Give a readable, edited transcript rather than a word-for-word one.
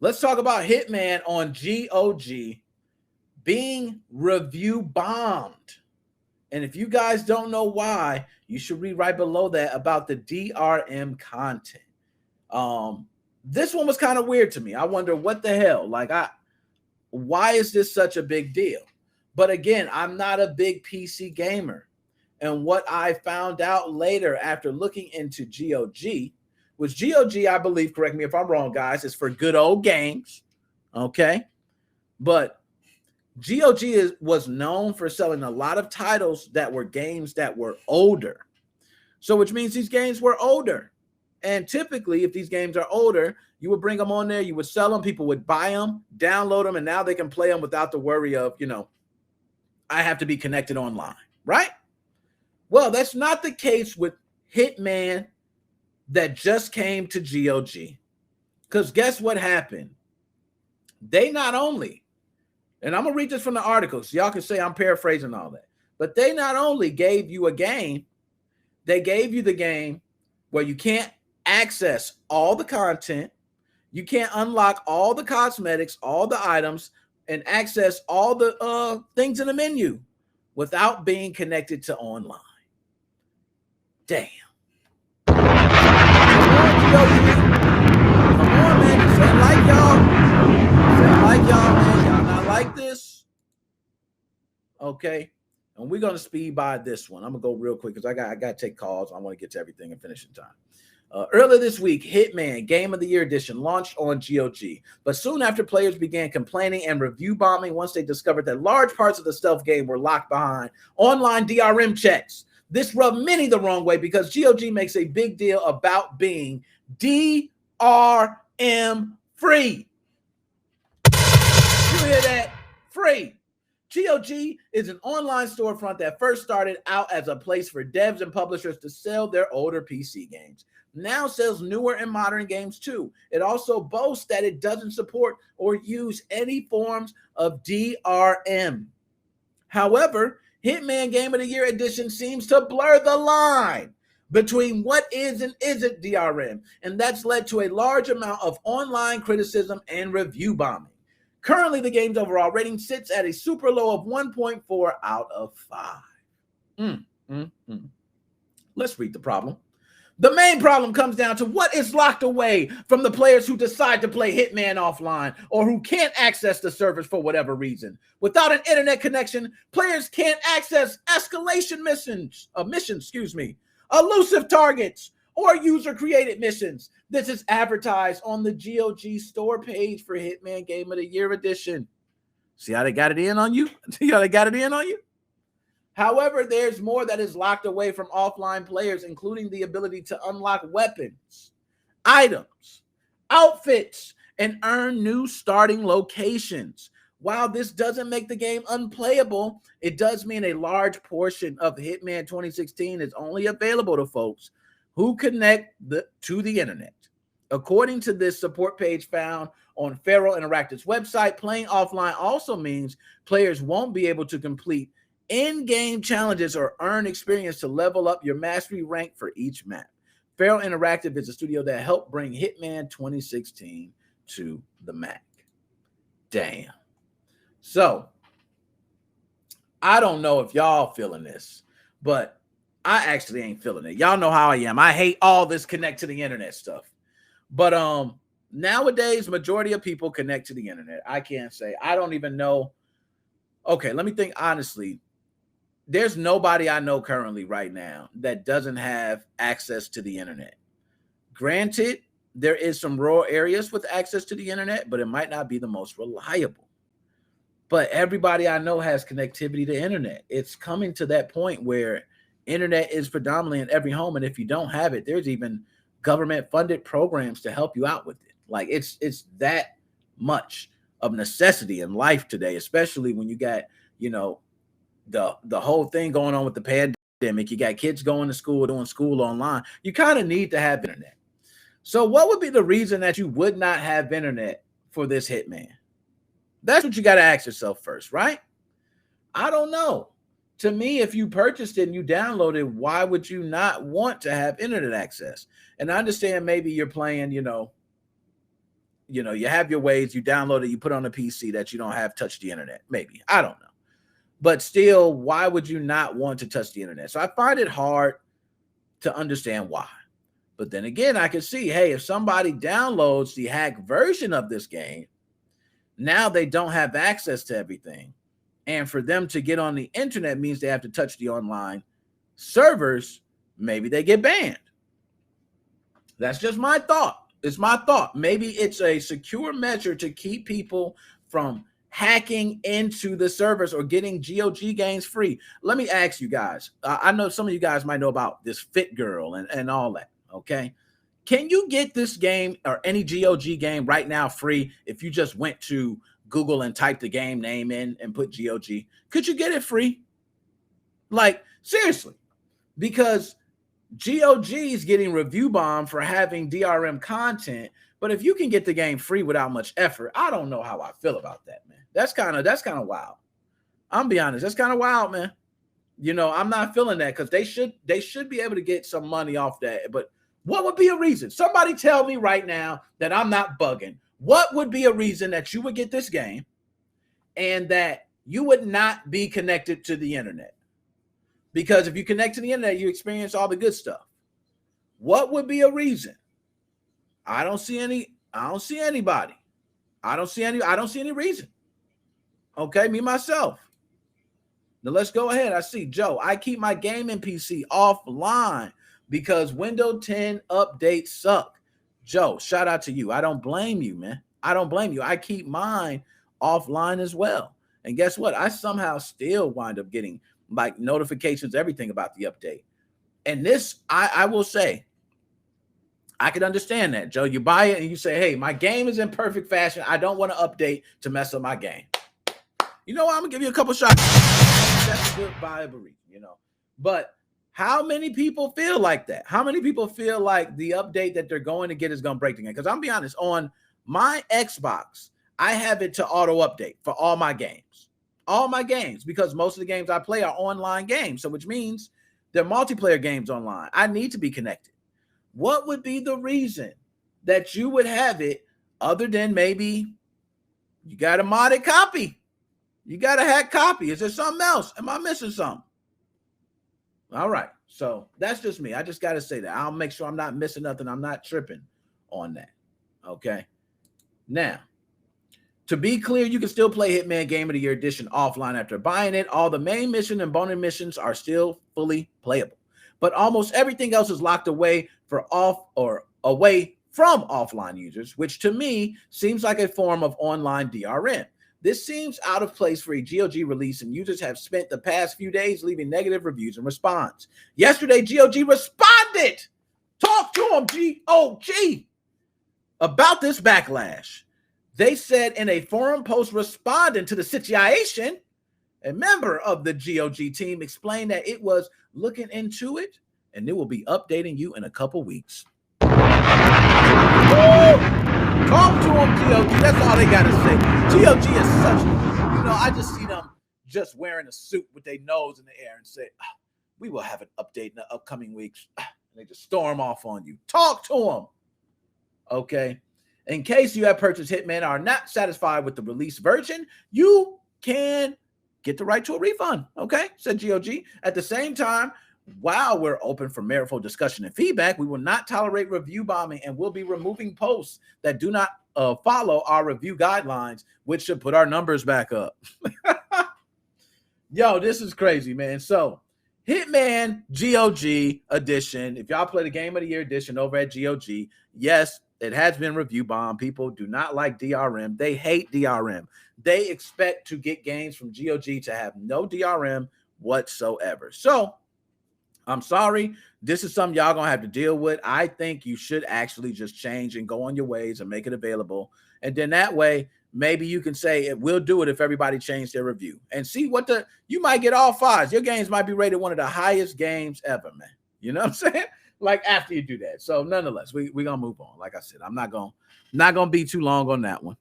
Let's talk about Hitman on GOG being review bombed. And if you guys don't know why, you should read right below that about the DRM content. Um, this one was kind of weird to me. I wonder what the hell. Why is this such a big deal? But again, I'm not a big PC gamer. And what I found out later after looking into GOG was GOG, I believe, correct me if I'm wrong, guys, is for good old games. Okay. But GOG was known for selling a lot of titles that were games that were older. So, which means these games were older. And typically, if these games are older, you would bring them on there, you would sell them, people would buy them, download them, and now they can play them without the worry of, I have to be connected online, right? Well, that's not the case with Hitman that just came to GOG. Because guess what happened? They not only, and I'm going to read this from the article so y'all can say I'm paraphrasing all that, but they not only gave you a game, they gave you the game where you can't access all the content, you can't unlock all the cosmetics, all the items, and access all the things in the menu without being connected to online. Damn. Come on, man. You sound like y'all, man. Y'all not like this? Okay. And we're going to speed by this one. I'm going to go real quick because I got to take calls. I want to get to everything and finish in time. Earlier this week, Hitman Game of the Year Edition launched on GOG, but soon after players began complaining and review bombing once they discovered that large parts of the stealth game were locked behind online DRM checks. This rubbed many the wrong way because GOG makes a big deal about being DRM-free. You hear that? Free. GOG is an online storefront that first started out as a place for devs and publishers to sell their older PC games. Now sells newer and modern games too. It also boasts that it doesn't support or use any forms of DRM. However, Hitman Game of the Year Edition seems to blur the line between what is and isn't DRM, and that's led to a large amount of online criticism and review bombing. Currently, the game's overall rating sits at a super low of 1.4 out of 5. Let's read the problem. The main problem comes down to what is locked away from the players who decide to play Hitman offline or who can't access the servers for whatever reason. Without an internet connection, players can't access escalation missions, elusive targets, or user-created missions. This is advertised on the GOG store page for Hitman Game of the Year Edition. See how they got it in on you? However, there's more that is locked away from offline players, including the ability to unlock weapons, items, outfits, and earn new starting locations. While this doesn't make the game unplayable, it does mean a large portion of Hitman 2016 is only available to folks who connect to the internet. According to this support page found on Feral Interactive's website, playing offline also means players won't be able to complete in-game challenges or earn experience to level up your mastery rank for each map. Feral Interactive is a studio that helped bring Hitman 2016 to the Mac. Damn. So, I don't know if y'all feeling this, but I actually ain't feeling it. Y'all know how I am. I hate all this connect to the internet stuff. But nowadays, majority of people connect to the internet. I can't say. I don't even know. Okay, let me think honestly. There's nobody I know currently right now that doesn't have access to the internet. Granted, there is some rural areas with access to the internet, but it might not be the most reliable. But everybody I know has connectivity to internet. It's coming to that point where internet is predominantly in every home, and if you don't have it, there's even government-funded programs to help you out with it. Like it's that much of necessity in life today, especially when you got, the whole thing going on with the pandemic. You got kids going to school, doing school online. You kind of need to have internet. So what would be the reason that you would not have internet for this Hitman? That's what you got to ask yourself first, right? I don't know. To me, if you purchased it and you downloaded, why would you not want to have internet access? And I understand maybe you're playing, you know, you have your ways, you download it, you put it on a PC that you don't have touched the internet. Maybe. I don't know. But still, why would you not want to touch the internet? So I find it hard to understand why. But then again, I can see, hey, if somebody downloads the hacked version of this game, now they don't have access to everything. And for them to get on the internet means they have to touch the online servers. Maybe they get banned. That's just my thought. It's my thought. Maybe it's a secure measure to keep people from hacking into the servers or getting GOG games free. Let me ask you guys. I know some of you guys might know about this Fit Girl and all that. Okay. Can you get this game or any GOG game right now free if you just went to Google and typed the game name in and put GOG? Could you get it free? Like, seriously. Because GOG is getting review bombed for having DRM content, but if you can get the game free without much effort, I don't know how I feel about that, man. That's kind of wild. I'm be honest, that's kind of wild, man. You know, I'm not feeling that because they should be able to get some money off that. But what would be a reason? Somebody tell me right now that I'm not bugging. What would be a reason that you would get this game and that you would not be connected to the internet? Because if you connect to the internet, you experience all the good stuff. What would be a reason? I don't see any. I don't see anybody. I don't see any reason. Okay, me myself. Now let's go ahead. I see Joe. I keep my gaming PC offline because Windows 10 updates suck. Joe, shout out to you. I don't blame you, man. I don't blame you. I keep mine offline as well. And guess what? I somehow still wind up getting like notifications, everything about the update. And this, I will say, I could understand that, Joe. You buy it and you say, hey, my game is in perfect fashion. I don't want to update to mess up my game. You know what? I'm going to give you a couple shots. That's a good viable reason, you know. But how many people feel like that? How many people feel like the update that they're going to get is going to break the game? Because I'm be honest, on my Xbox, I have it to auto update for all my games. All my games, because most of the games I play are online games. So which means they're multiplayer games online. I need to be connected. What would be the reason that you would have it other than maybe you got a modded copy? You got a hack copy. Is there something else? Am I missing something? All right. So that's just me. I just got to say that. I'll make sure I'm not missing nothing. I'm not tripping on that. Okay. Now, to be clear, you can still play Hitman Game of the Year Edition offline after buying it. All the main mission and bonus missions are still fully playable, but almost everything else is locked away for off or away from offline users, which to me seems like a form of online DRM. This seems out of place for a GOG release, and users have spent the past few days leaving negative reviews and response. Yesterday, GOG responded. Talk to them, GOG, about this backlash. They said in a forum post responding to the situation, a member of the GOG team explained that it was looking into it, and it will be updating you in a couple weeks. Woo! Talk to them, GOG. That's all they got to say. GOG is such, I just see them just wearing a suit with their nose in the air and say, we will have an update in the upcoming weeks. And they just storm off on you. Talk to them. Okay. In case you have purchased Hitman and are not satisfied with the release version, you can get the right to a refund. Okay, said GOG. At the same time, while we're open for meritful discussion and feedback, we will not tolerate review bombing and will be removing posts that do not follow our review guidelines, which should put our numbers back up. Yo, this is crazy, man. So Hitman GOG edition, if y'all play the Game of the Year edition over at GOG, yes, it has been review bombed. People do not like DRM. They hate DRM. They expect to get games from GOG to have no DRM whatsoever. So I'm sorry. This is something y'all gonna have to deal with. I think you should actually just change and go on your ways and make it available. And then that way, maybe you can say it will do it if everybody changed their review and see what you might get all fives. Your games might be rated one of the highest games ever, man. You know what I'm saying? Like after you do that. So nonetheless, we're gonna move on. Like I said, I'm not gonna be too long on that one.